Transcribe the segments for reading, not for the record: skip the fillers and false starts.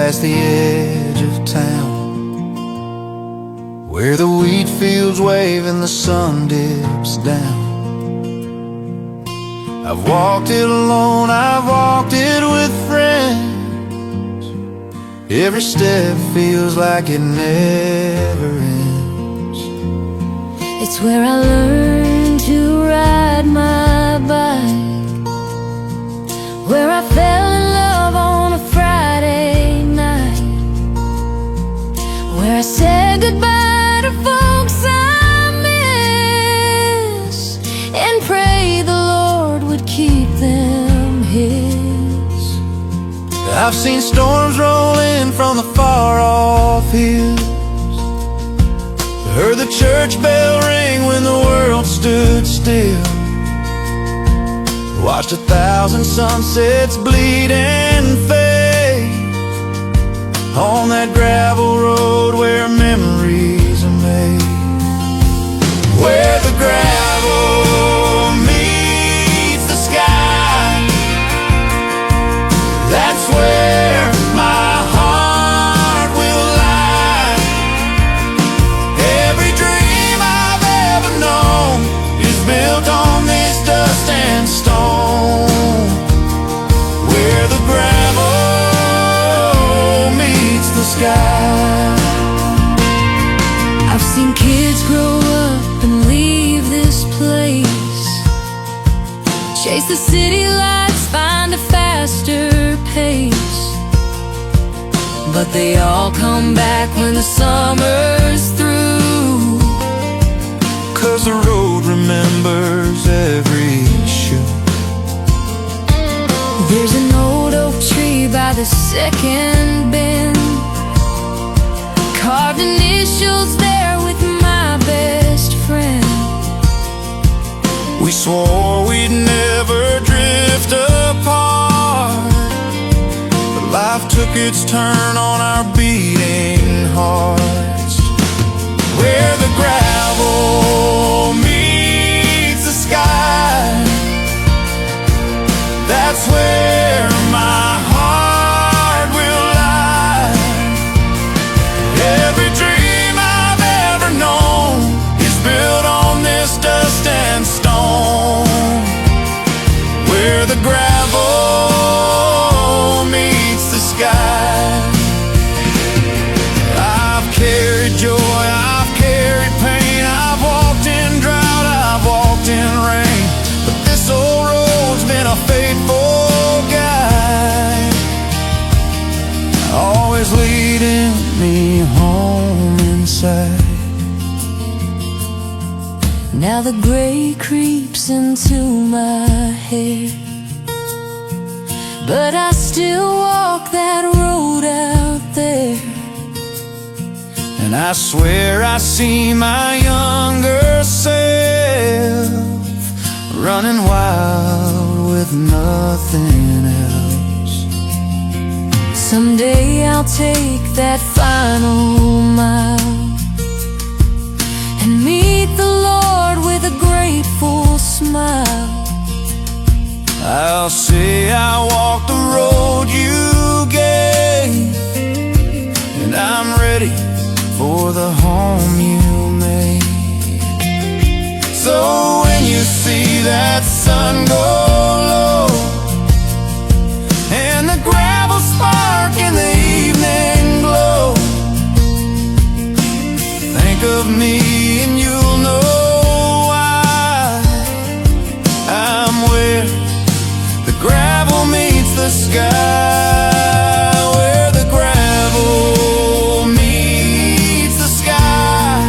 past the edge of town, where the wheat fields wave and the sun dips down. I've walked it alone, I've walked it with friends. Every step feels like it never ends. It's where I learned to ride my bike, where I fell in love on a Friday night, where I said goodbye to folks I miss and pray the Lord would keep them His. I've seen storms roll in from the far-off hills, heard the church bell ring when the world stood still, watched 1,000 sunsets bleed and fade on that gravel road where memories are made, where the gravel meets the sky. That's where my heart will lie. Every dream I've ever known is built on this dust and stone, where the gravel meets the sky. I've seen kids grow up and leave this place, chase the city lights, find a faster pace, but they all come back when the summer's through, 'cause the road remembers every shoe. There's an old oak tree by the second bend, carved initials there with my best friend. We swore we'd never drift apart, but life took its turn on our beating hearts, where the gravel meets the sky. That's where my heart will lie. Every dream I've ever known is built on this dust and stone, where the gravel meets the sky. I've carried joy, I've carried pain, I've walked in drought, I've walked in rain, but this old road's been a faithful guide, always leading me home inside. Now the gray creeps into my hair, but I still walk that road out there. And I swear I see my younger self running wild with nothing else. Someday I'll take that final mile and meet the Lord with a grateful smile. I'll say I walked the road you gave, and I'm ready for the home you made. So when you see that sun go low and the gravel spark in the evening glow, think of me and you'll know why I'm where the gravel meets the sky, where the gravel meets the sky.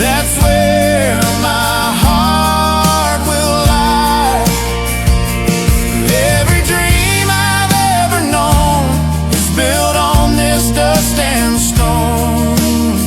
That's where my heart will lie. Every dream I've ever known is built on this dust and stone,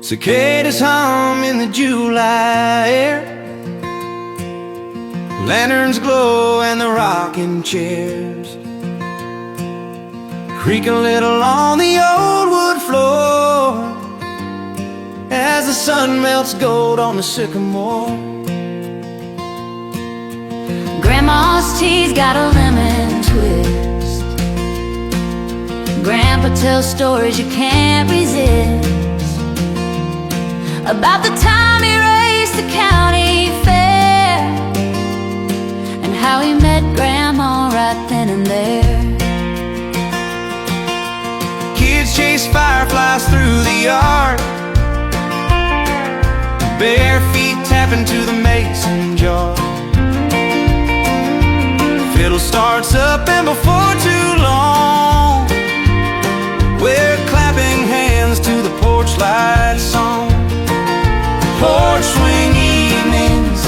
Cicadas hum in the July air, lanterns glow and the rocking chairs creak a little on the old wood floor as the sun melts gold on the sycamore. Grandma's tea's got a lemon twist. Grandpa tells stories you can't resist about the time he raced the county fair and how he met Grandma right then and there. Kids chase fireflies through the yard, bare feet tapping to the mason jar. Fiddle starts up and before too long we're clapping hands to the porch light song. Porch swing evenings,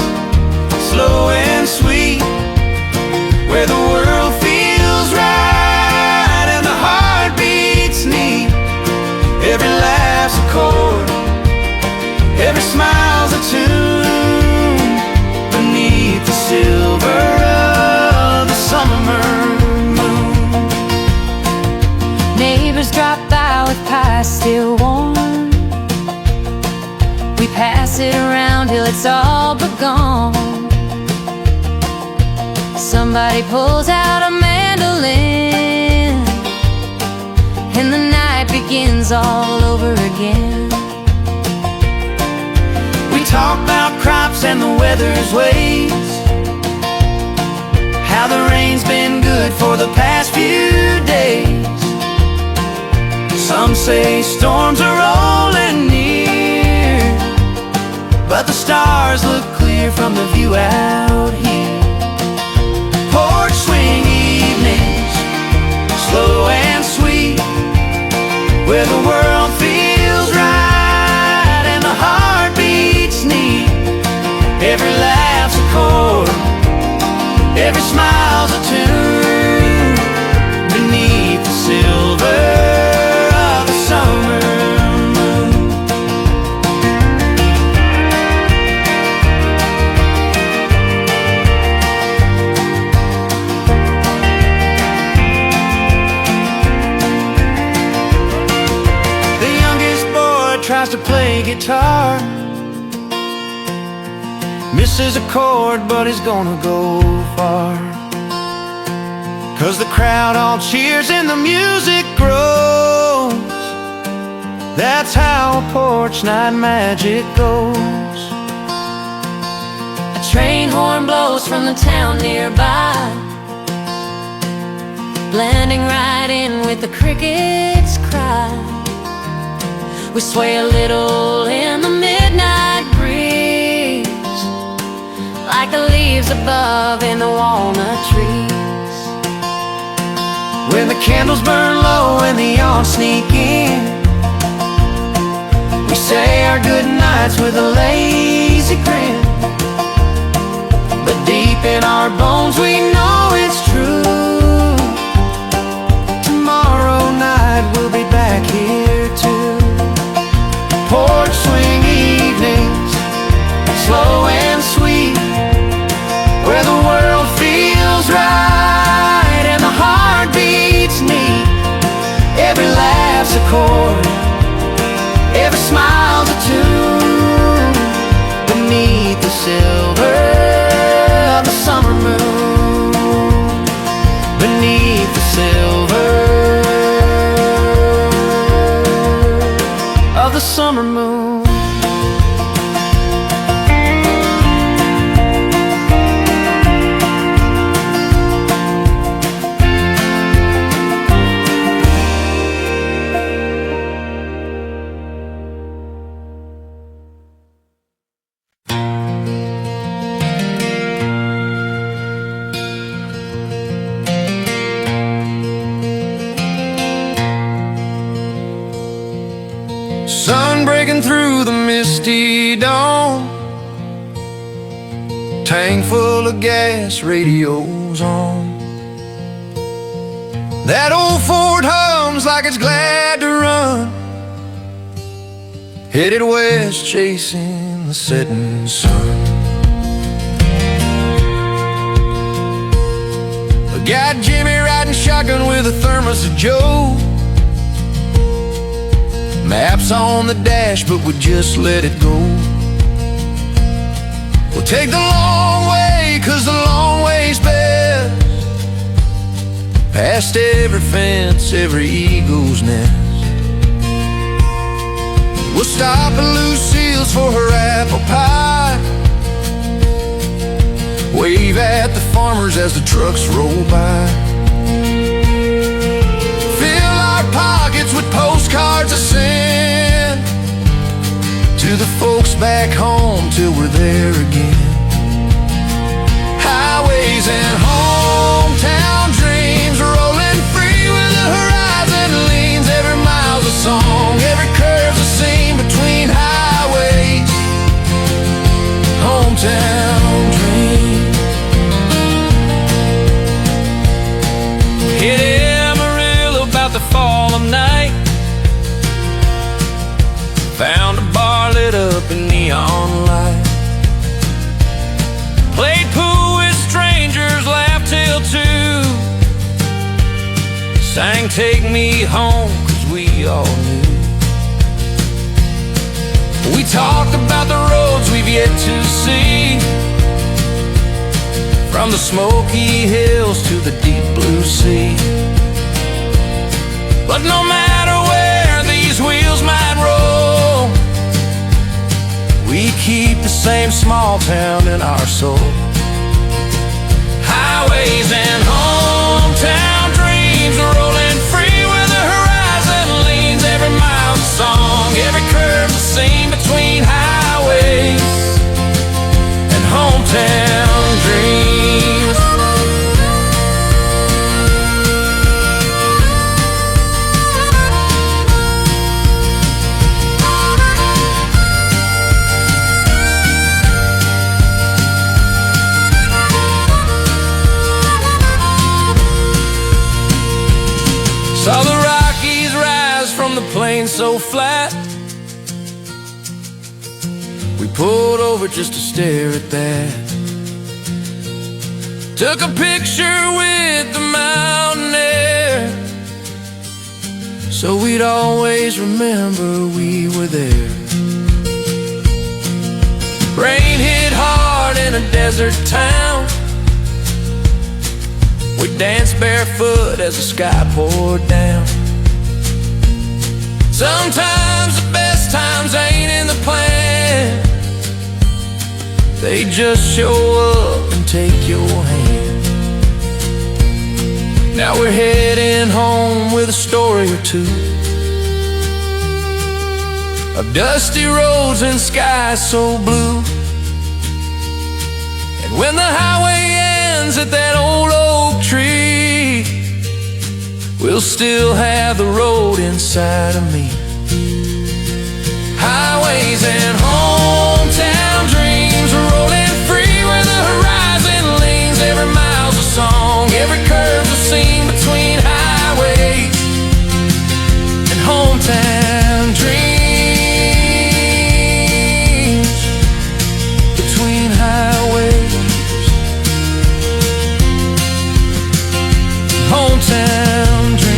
slow and sweet, where the world feels right and the heart beats neat. Every laugh's a chord, every smile's a tune beneath the silver of the summer moon. Neighbors drop by with pies still warm. We pass it around till it's all but gone. Somebody pulls out a mandolin and the night begins all over again. We talk about crops and the weather's ways, how the rain's been good for the past few days. Some say storms are rolling near, but the stars look clear from the view out here. Porch swing evenings, slow and sweet, where the world feels right and the heart beats neat. Every laugh's a chord, every smile's a tune beneath the silver of the summer moon. The youngest boy tries to play guitar, misses a chord, but he's gonna go far, 'cause the crowd all cheers and the music grows. That's how a porch night magic goes. A train horn blows from the town nearby, blending right in with the crickets' cry. We sway a little in the midnight breeze, like the leaves above in the walnut trees. When the candles burn low and the yachts sneak in, we say our good nights with a lazy grin. But deep in our bones we know it's true. Tomorrow night we'll be back here too. Porch swing evenings, slow and sweet, where the world feels right and the heart beats neat. Every laugh's a chord, every smile's a tune beneath the silver of the summer moon. Beneath the silver of the summer moon. Sun breaking through the misty dawn, tank full of gas, radio's on. That old Ford hums like it's glad to run. headed west chasing the setting sun. Got Jimmy riding shotgun with a thermos of Joe. Maps on the dash, but we just let it go. We'll take the long way, 'cause the long way's best. Past every fence, every eagle's nest. We'll stop at Lucille's for her apple pie. Wave at the farmers as the trucks roll by. Fill our pockets with postcards I send to the folks back home till we're there again. Highways and hometown dreams rolling free where the horizon leans. Every mile's a song, every curve's a scene between highways, hometown dreams. Hit Amarillo about the fall of night. Found a bar lit up in neon light. Played pool with strangers, laughed till 2. Sang Take Me Home, 'cause we all knew. We talked about the roads we've yet to see, from the Smoky Hills to the deep blue sea. But no matter where these wheels might roll, we keep the same small town in our soul. Highways and hometown dreams rolling free where the horizon leans. Every mile's a song, every curve's a scene between highways and hometown dreams. Saw the Rockies rise from the plains so flat. We pulled over just to stare at that. Took a picture with the mountain air, so we'd always remember we were there. Rain hit hard in a desert town. We danced barefoot as the sky poured down. Sometimes the best times ain't in the plan, they just show up and take your hand. Now we're heading home with a story or two of dusty roads and skies so blue. And when the highway ends at that old oak tree, we'll still have the road inside of me. Highways and hometown dreams rolling free where the horizon leans. Every mile's a song, every curve's a scene between highways and hometown dreams. Between highways, hometown dreams.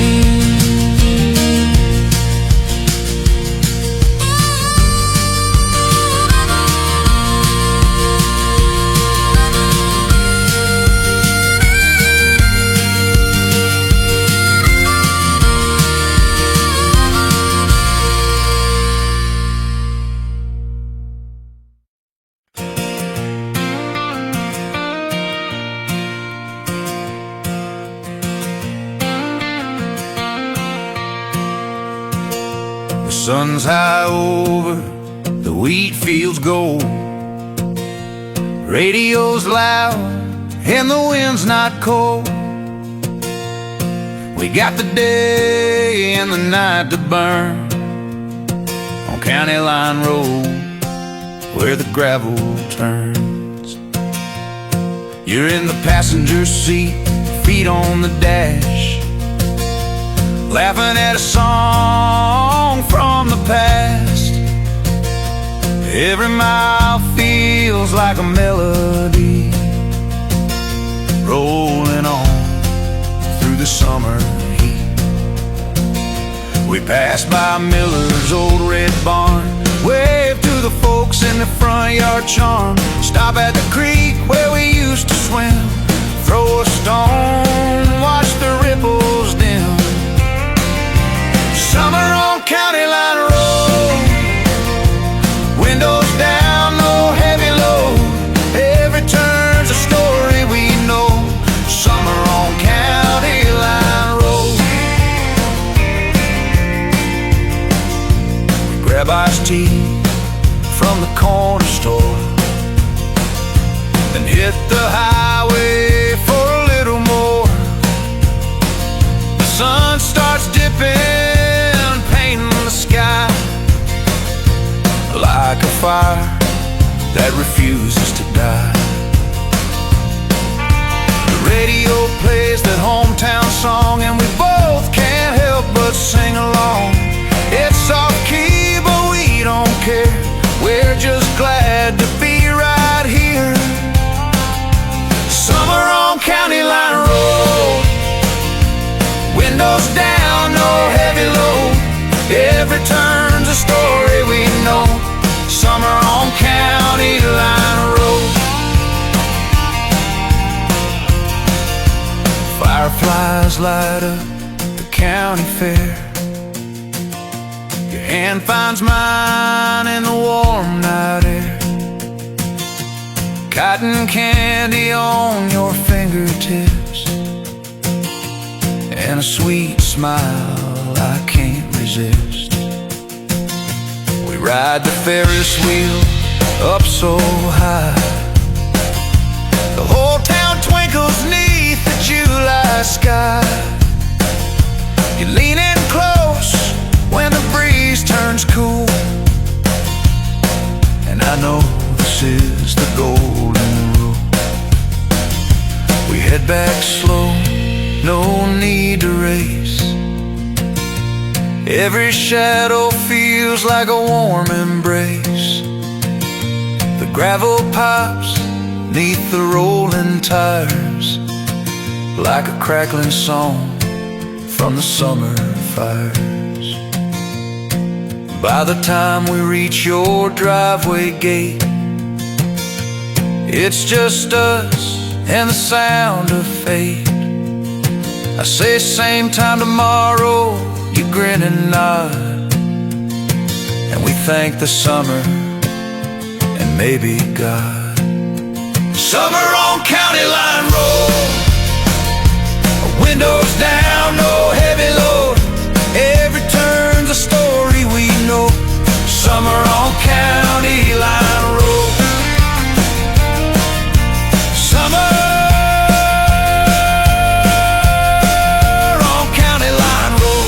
The sun's high over the wheat fields gold. Radio's loud and the wind's not cold. We got the day and the night to burn on County Line Road where the gravel turns. You're in the passenger seat, feet on the dash, laughing at a song from the past. Every mile feels like a melody, rolling on through the summer heat. We pass by Miller's old red barn, wave to the folks in the front yard charm. Stop at the creek where we used to swim, throw a stone, watch the ripples dim. Summer on County Line Road, windows down, no heavy load. Every turn's a story we know. Summer on County Line Road. We grab iced tea from the corner store, then hit the highway for a little more. The sun starts dipping, painting the sky like a fire that refuses to die. The radio plays that hometown song, and we both can't help but sing along. It's off key, but we don't care. We're just glad to be right here. Summer on County Line Road, windows down, no heavy load. Every turn's a story we know. Summer on County Line Road. Fireflies light up the county fair. Your hand finds mine in the warm night air. Cotton candy on your fingertips, and a sweet smile I can't resist. We ride the Ferris wheel up so high, the whole town twinkles neath the July sky. You lean in close when the breeze turns cool, and I know this is the golden rule. We head back slow, no need to race. Every shadow feels like a warm embrace. The gravel pops neath the rolling tires like a crackling song from the summer fires. By the time we reach your driveway gate, it's just us and the sound of fate. I say same time tomorrow, you grin and nod, and we thank the summer and maybe God. Summer on County Line Road, windows down, no heavy load. Every turn's a story we know. Summer on County Line Road. Summer on County Line Road.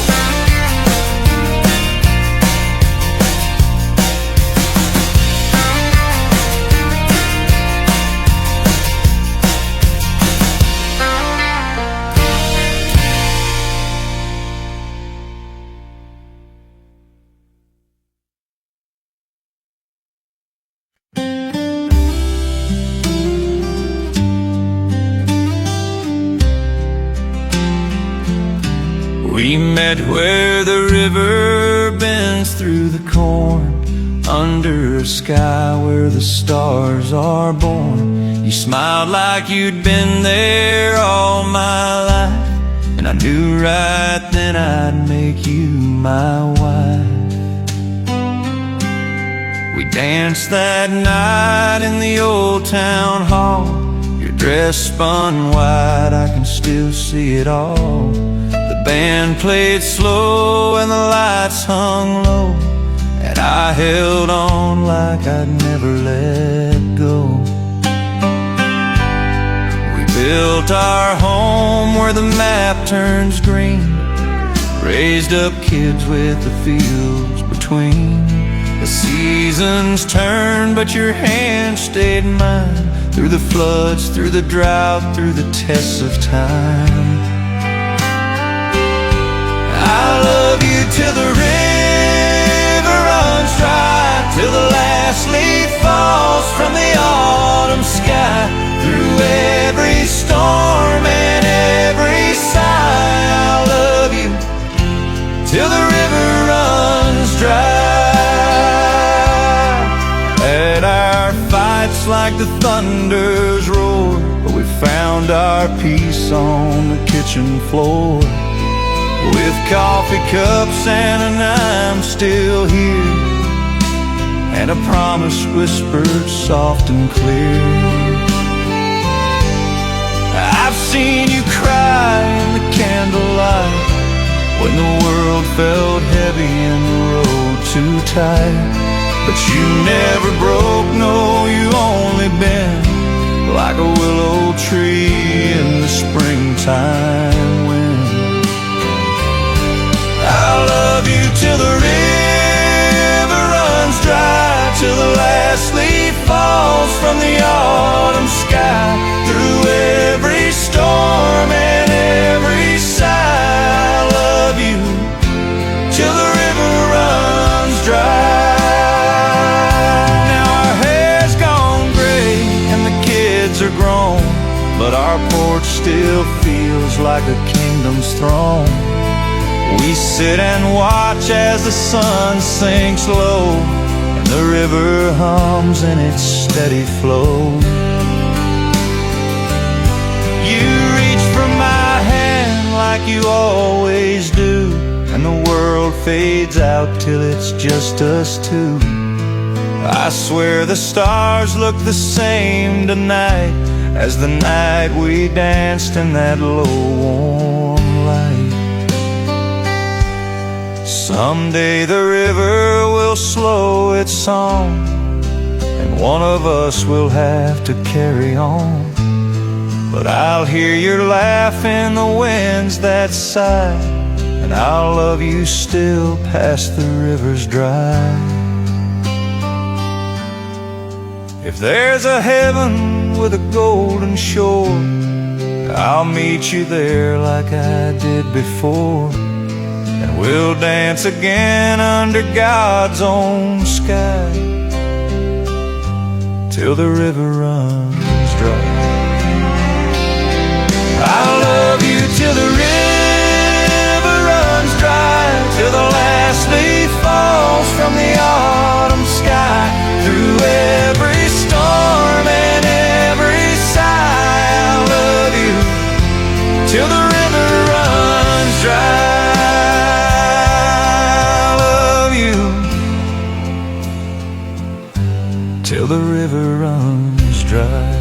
We met where the river bends through the corn, under a sky where the stars are born. You smiled like you'd been there all my life, and I knew right then I'd make you my wife. We danced that night in the old town hall. Your dress spun wide, I can still see it all. The band played slow and the lights hung low, and I held on like I'd never let go. We built our home where the map turns green, raised up kids with the fields between. The seasons turned, but your hand stayed mine, through the floods, through the drought, through the tests of time. I love you till the river runs dry, till the last last leaf falls from the autumn sky. Through every storm and every sigh, I'll love you till the river runs dry. At our fights like the thunders roar, but we found our peace on the kitchen floor. With coffee cups and an I'm still here, and a promise whispered soft and clear. I've seen you cry in the candlelight, when the world felt heavy and the road too tight. But you never broke, no, you only bent like a willow tree in the springtime wind. I'll love you till the river runs dry, till the last leaf falls from the autumn sky. Through every storm and every sigh, I'll love you till the river runs dry. Now our hair's gone gray and the kids are grown, but our porch still feels like a kingdom's throne. We sit and watch as the sun sinks low, and the river hums in its steady flow. You reach for my hand like you always do, and the world fades out till it's just us two. I swear the stars look the same tonight as the night we danced in that low warm light. Someday the river will slow its song, and one of us will have to carry on. But I'll hear your laugh in the winds that sigh, and I'll love you still past the river's dry. If there's a heaven with a golden shore, I'll meet you there like I did before, and we'll dance again under God's own sky till the river runs dry. I'll love you till the river runs dry, till the last leaf falls from the autumn sky. Through every storm and every sigh, I'll love you till the river runs dry. Till the river runs dry.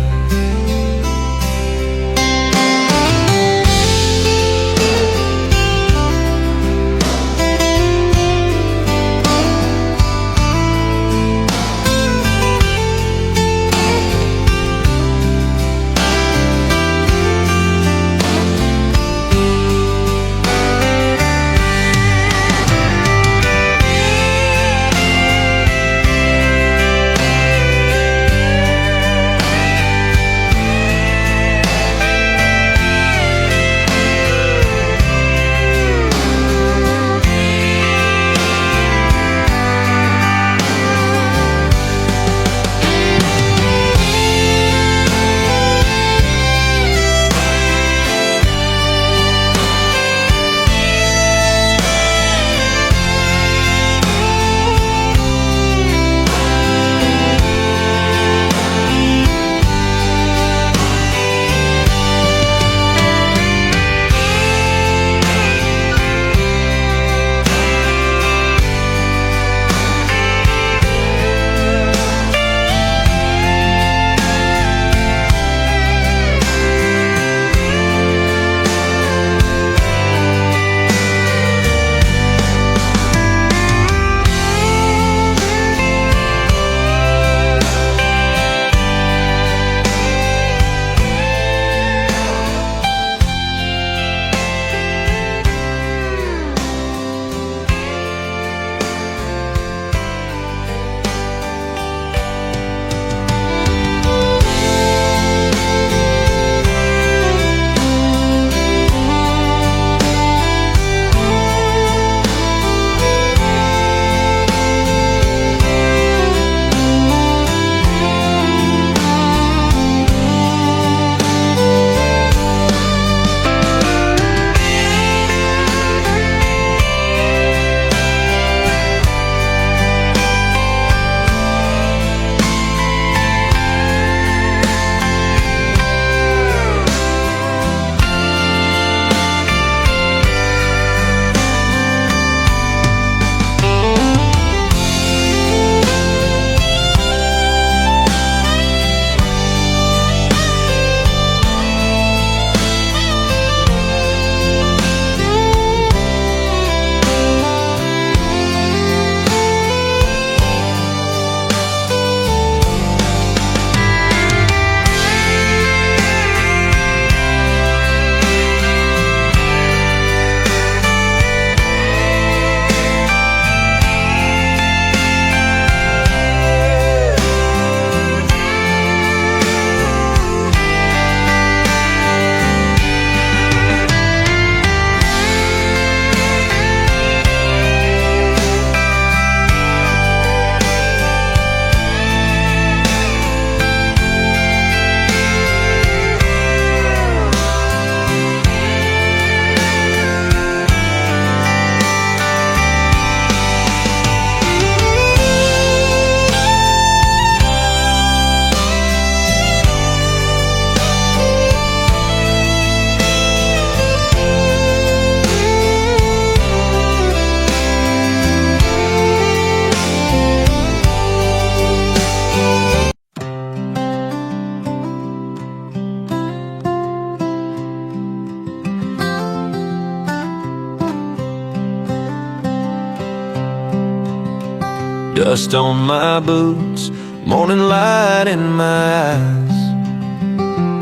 dust on my boots, morning light in my eyes,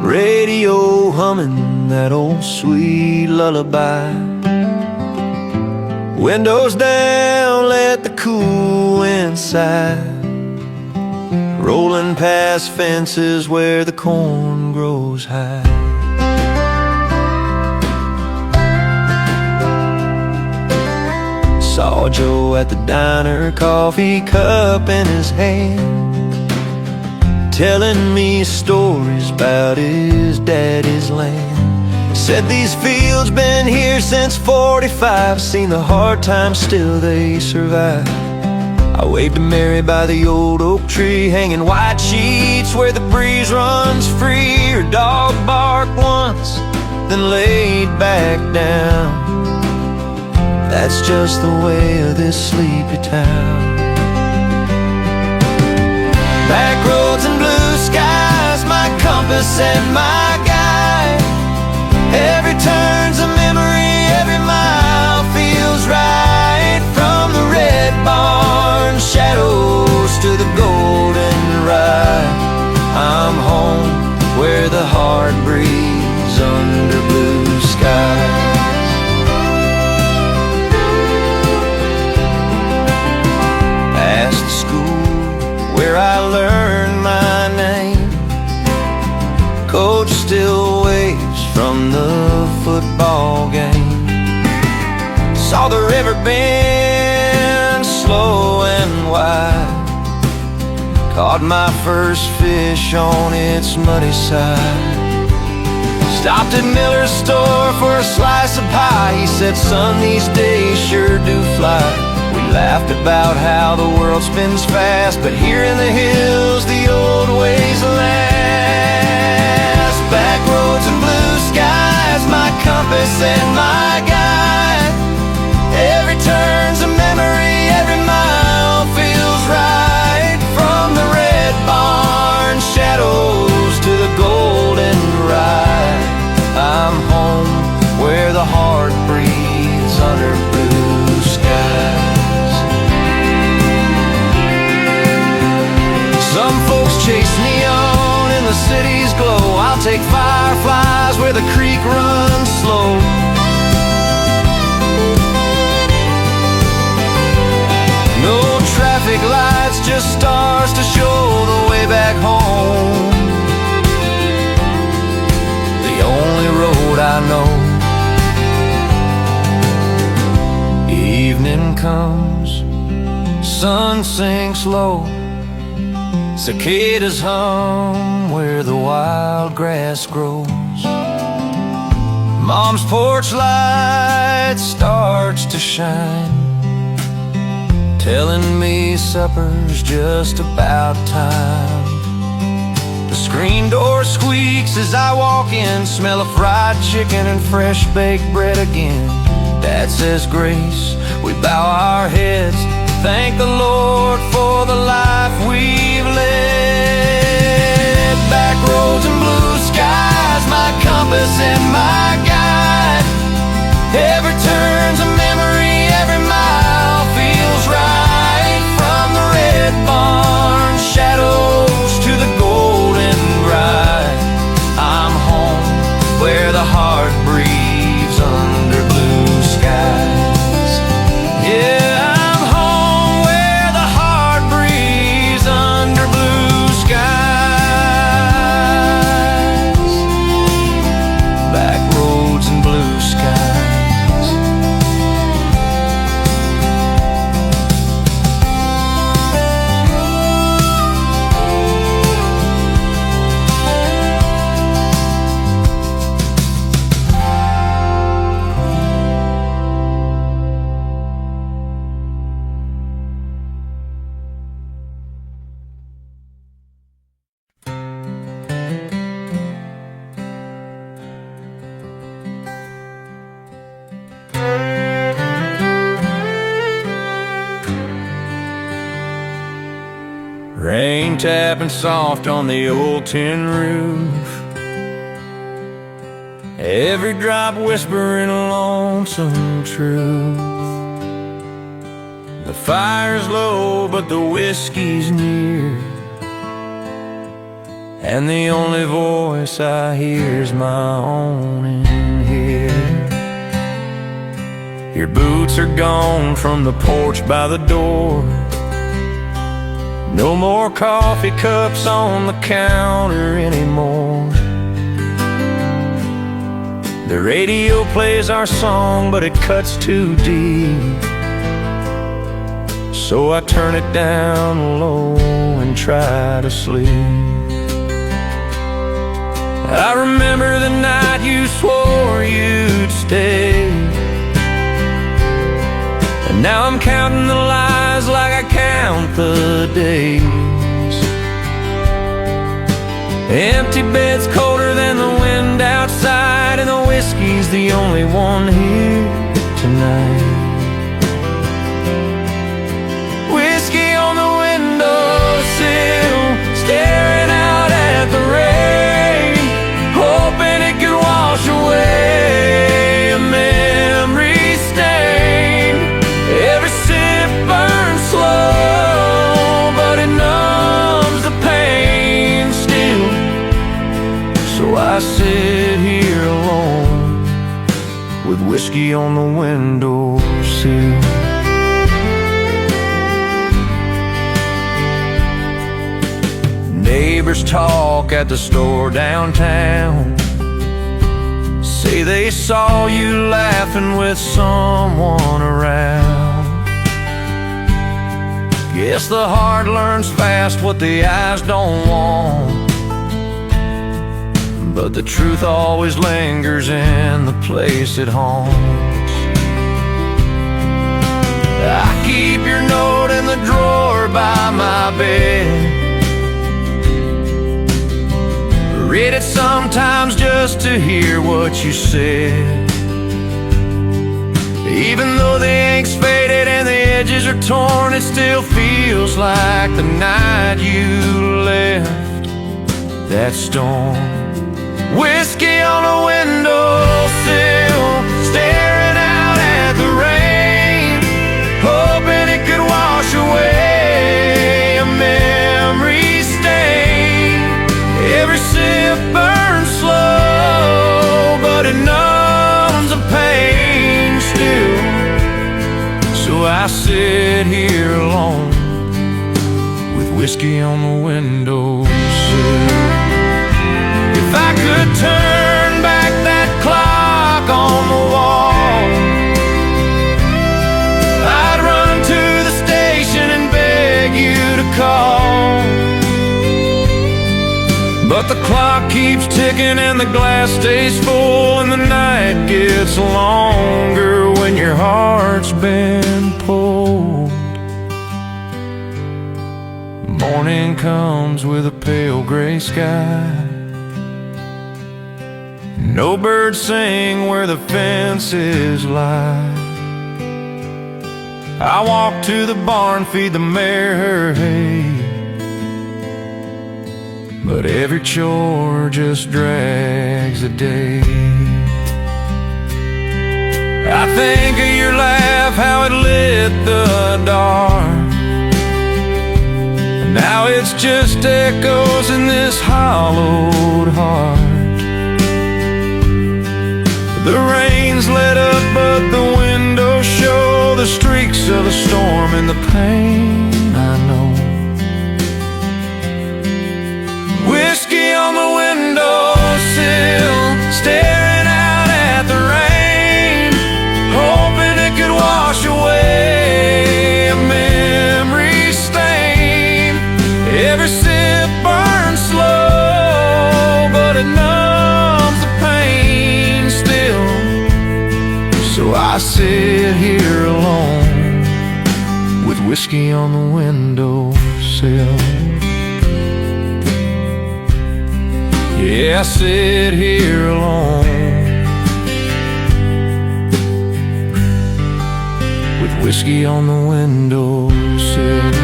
radio humming that old sweet lullaby. Windows down, let the cool inside, rolling past fences where the corn grows high. Saw Joe at the diner, coffee cup in his hand, telling me stories about his daddy's land. Said these fields been here since 45, seen the hard times, still they survive. I waved to Mary by the old oak tree, hanging white sheets where the breeze runs free. Her dog barked once, then laid back down. That's just the way of this sleepy town. Back roads and blue skies, my compass and my guide. Every turn's a memory, every mile feels right. From the red barn shadows to the golden ride, I'm home where the heart breathes under blue skies. Past the school where I learned my name, coach still waves from the football game. Saw the river bend slow and wide, caught my first fish on its muddy side. Stopped at Miller's store for a slice of pie. He said, son, these days sure do fly. We laughed about how the world spins fast, but here in the hills the old ways last. Back roads and blue skies, my compass and my guide. Every turn's a memory, every mile feels right. From the red barn shadows to the golden ride, I'm home where the heart breathes under blue skies. Some folks chase neon in the city's glow. I'll take fireflies where the creek runs slow. No traffic lights, just stars to show the way back home. The only road I know. Evening comes, sun sinks low, cicadas hum where the wild grass grows. Mom's porch light starts to shine, telling me supper's just about time. The screen door squeaks as I walk in, smell of fried chicken and fresh baked bread again. Dad says grace, we bow our heads, thank the Lord for the life we've led. Back roads and blue skies, my compass and my guide. Every turn's a memory, every mile feels right. From the red barn shadows to the golden ride, I'm home where the heart breathes under blue skies. Yeah, I'm home where the heart breathes under blue skies. Back roads and blue skies. Rain tapping soft on the old tin roof, every drop whispering a lonesome truth. The fire's low, but the whiskey's near, and the only voice I hear is my own in here. Your boots are gone from the porch by the door. No more coffee cups on the counter anymore. The radio plays our song, but it cuts too deep, so I turn it down low and try to sleep. I remember the night you swore you'd stay, and now I'm counting the lies like I count the days. Empty bed's colder than the wind outside, and the whiskey's the only one here tonight. Whiskey on the windowsill, staring out at the rain, hoping it could wash away a memory stain. Every sip burns slow, but it numbs the pain still. So I sit here alone with whiskey on the windowsill. Neighbors talk at the store downtown, say they saw you laughing with someone around. Guess the heart learns fast what the eyes don't want, but the truth always lingers in the place it haunts. I keep your note in the drawer by my bed, read it sometimes just to hear what you said. Even though the ink's faded and the edges are torn, it still feels like the night you left that storm. Whiskey on a windowsill, staring out at the rain, hoping it could wash away a memory stain. Every sip burns slow, but it numbs the pain still. So I sit here alone with whiskey on the windowsill. If I could turn back that clock on the wall, I'd run to the station and beg you to call. But the clock keeps ticking and the glass stays full, and the night gets longer when your heart's been pulled. Morning comes with a pale gray sky, no birds sing where the fences lie. I walk to the barn, feed the mare her hay, but every chore just drags a day. I think of your laugh, how it lit the dark. Now it's just echoes in this hollowed heart. The rain's let up, but the windows show the streaks of the storm and the pain I know. Whiskey on the windowsill, staring out at the rain, hoping it could wash away a memory stain. Every sip burns slow, but it numbs the pain still. So I sit here alone with whiskey on the windowsill. Yeah, I sit here alone with whiskey on the windowsill.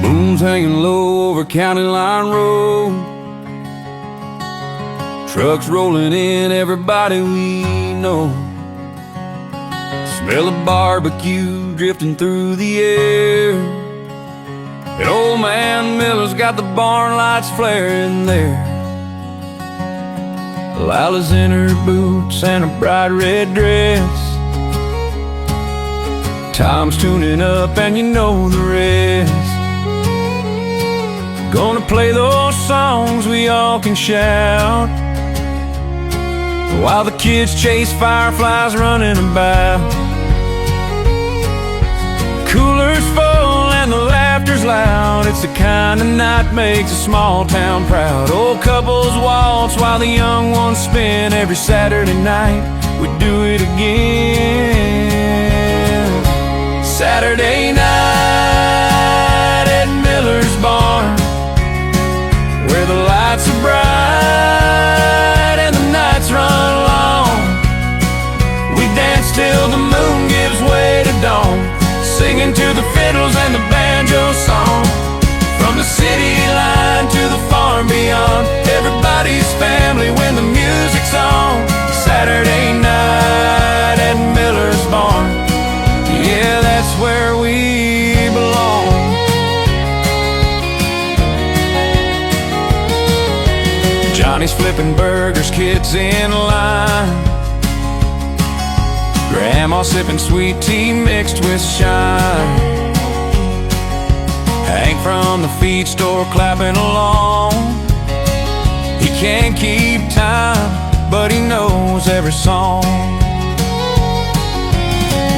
Moon's hanging low over County Line Road. Trucks rolling in, everybody we know. Smell of barbecue drifting through the air. And old man Miller's got the barn lights flaring there. Lila's in her boots and a bright red dress. Tom's tuning up and you know the rest. Gonna play those songs we all can shout, while the kids chase fireflies running about. Cooler's full and the laughter's loud. It's the kind of night makes a small town proud. Old couples waltz while the young ones spin. Every Saturday night we do it again. Saturday night at Miller's barn, where the lights are bright and the nights run long. We dance till the moon gives way to dawn, singing to the fiddles and the banjo song. From the city line to the farm beyond, everybody's family when the music's on. Saturday night at Miller's barn, yeah, that's where we belong. Johnny's flipping burgers, kids in line. Grandma sipping sweet tea mixed with shine. Hank from the feed store clapping along. He can't keep time, but he knows every song.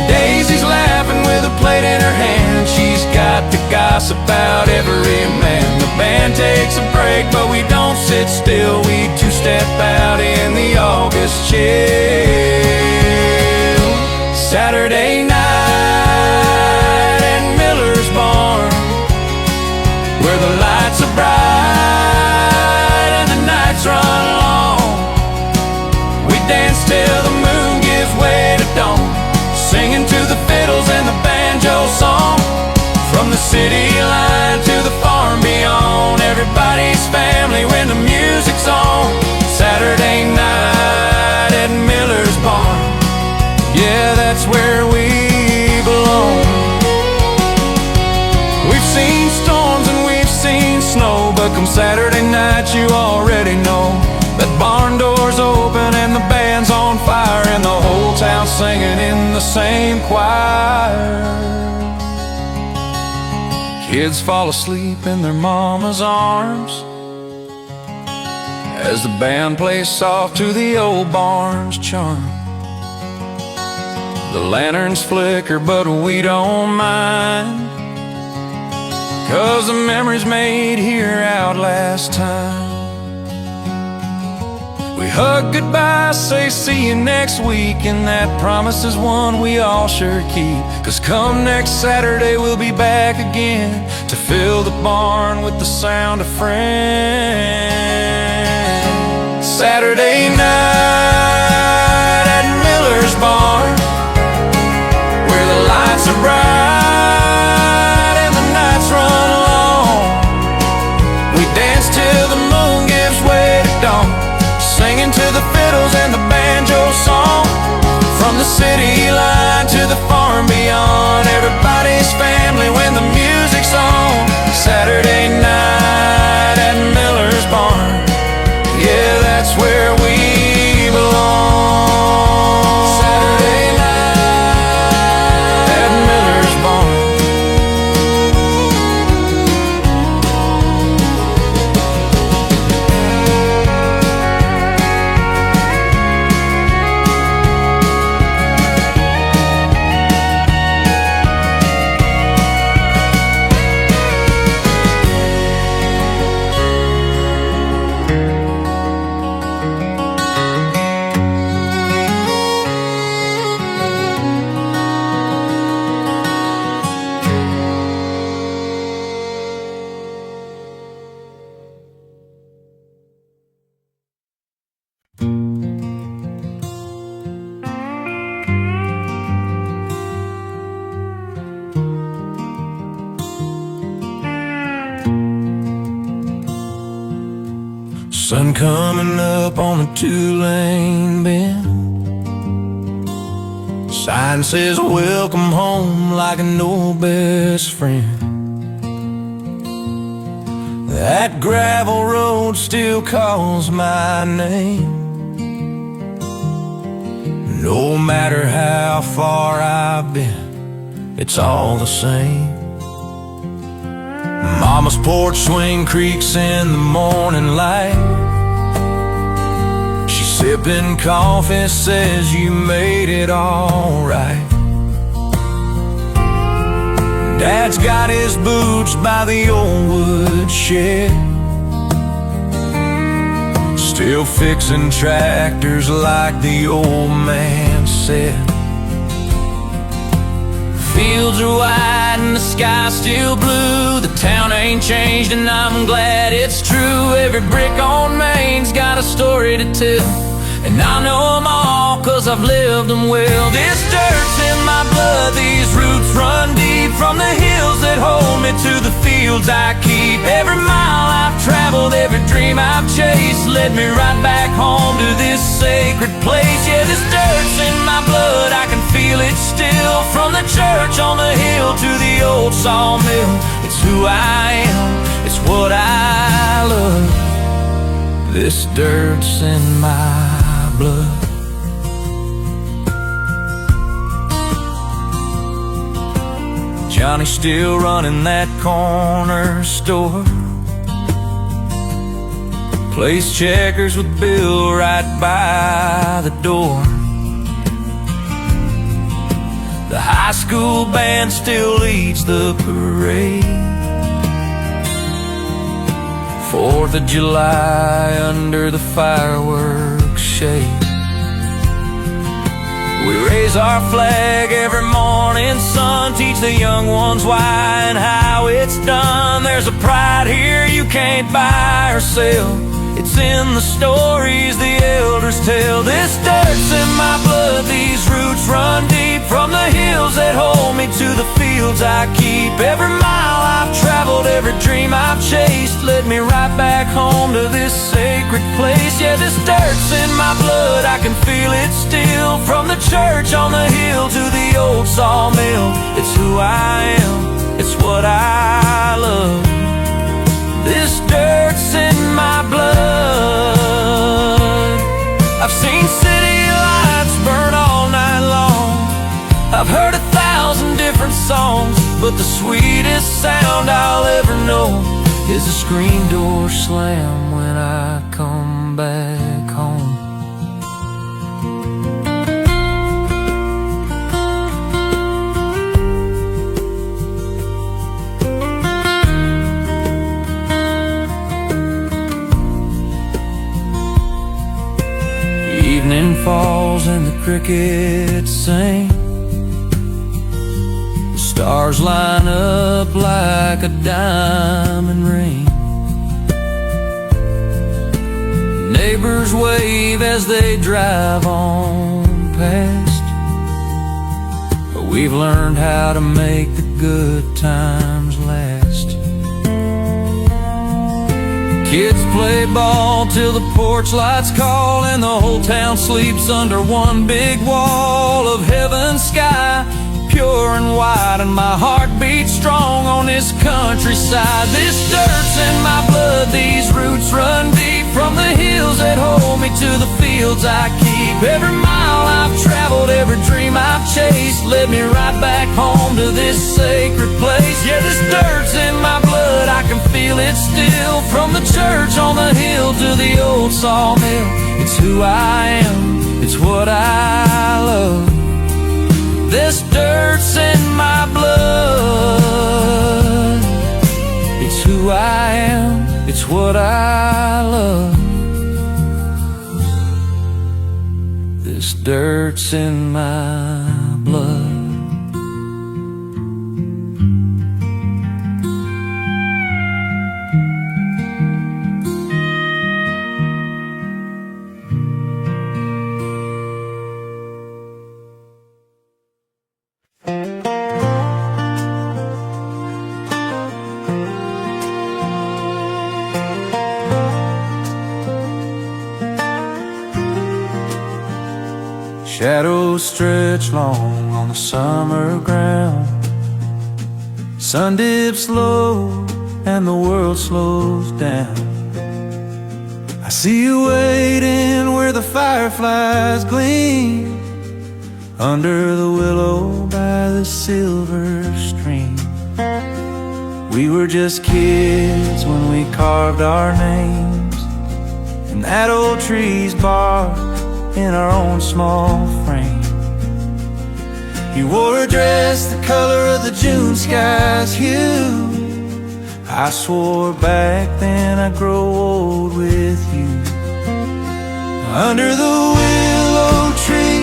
Daisy's laughing with a plate in her hand. She's got to gossip about every man. The band takes a break, but we don't sit still. We two-step out in the August chill. Saturday night at Miller's barn, where the lights are bright and the nights run long. We dance till the moon gives way to dawn, singing to the fiddles and the banjo song. From the city line to the farm beyond, everybody's family when the music's on. Saturday night at Miller's barn, yeah, that's where we belong. We've seen storms and we've seen snow, but come Saturday night you already know that barn doors open and the band's on fire, and the whole town singing in the same choir. Kids fall asleep in their mama's arms as the band plays soft to the old barn's charm. The lanterns flicker, but we don't mind, 'cause the memories made here outlast time. We hug goodbye, say see you next week, and that promise is one we all sure keep. 'Cause come next Saturday we'll be back again to fill the barn with the sound of friends. Saturday night at Miller's barn, where the lights are bright and the nights run long. We dance till the moon gives way to dawn, singing to the fiddles and the banjo song. From the city line to the farm beyond, everybody's family when the music's on. Saturday night at Miller's barn, yeah, that's where we belong. Sun coming up on a two-lane bend. Sign says welcome home like an old best friend. That gravel road still calls my name. No matter how far I've been, it's all the same. Mama's porch swing creaks in the morning light. She's sipping coffee, says you made it all right. Dad's got his boots by the old wood shed, still fixing tractors like the old man said. Fields are wide and the sky's still blue. The town ain't changed and I'm glad it's true. Every brick on Main's got a story to tell, and I know them all cause I've lived them well. This dirt's in my blood, these roots run deep, from the hills that hold me to the fields I keep. Every mile I've traveled, every dream I've chased, led me right back home to this sacred place. Yeah, this dirt's in my blood, I can feel it still, from the church on the hill to the old sawmill. It's who I am, it's what I love. This dirt's in my blood. Johnny's still running that corner store, plays checkers with Bill right by the door. The high school band still leads the parade. 4th of July under the fireworks shade. We raise our flag every morning sun, teach the young ones why and how it's done. There's a pride here you can't buy or sell, it's in the stories the elders tell. This dirt's in my blood, these roots run deep, from the hills that hold me to the fields I keep. Every mile I've traveled, every dream I've chased, led me right back home to this sacred place. Yeah, this dirt's in my blood, I can feel it still, from the church on the hill to the old sawmill. It's who I am, it's what I love. This dirt's in my blood. I've seen city lights burn all night long, I've heard 1,000 different songs, but the sweetest sound I'll ever know is a screen door slam when I come back home. Evening falls and the crickets sing, the stars line up like a diamond ring. Neighbors wave as they drive on past, but we've learned how to make the good times last. Kids play ball till the porch lights call, and the whole town sleeps under one big wall of heaven's sky, pure and white, and my heart beats strong on this countryside. This dirt's in my blood, these roots run deep, from the hills that hold me to the fields I keep. Every mile I've traveled, every dream I've chased, led me right back home to this sacred place. Yeah, this dirt's in my blood, I can feel it still, from the church on the hill to the old sawmill. It's who I am, it's what I love. This dirt's in my blood. It's who I am, it's what I love. This dirt's in my blood. Shadows stretch long on the summer ground. Sun dips low and the world slows down. I see you waiting where the fireflies gleam, under the willow by the silver stream. We were just kids when we carved our names in that old tree's bark in our own small frame. You wore a dress the color of the June sky's hue. I swore back then I'd grow old with you. Under the willow tree,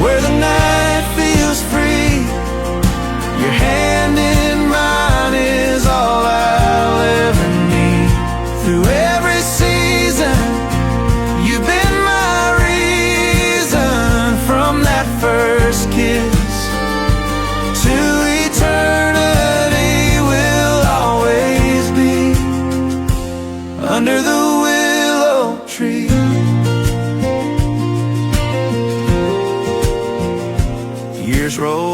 where the night feels free, your hand in mine is all I'll ever need. Through every season, you've been my reason. From that first kiss to eternity, we'll always be under the willow tree. Years roll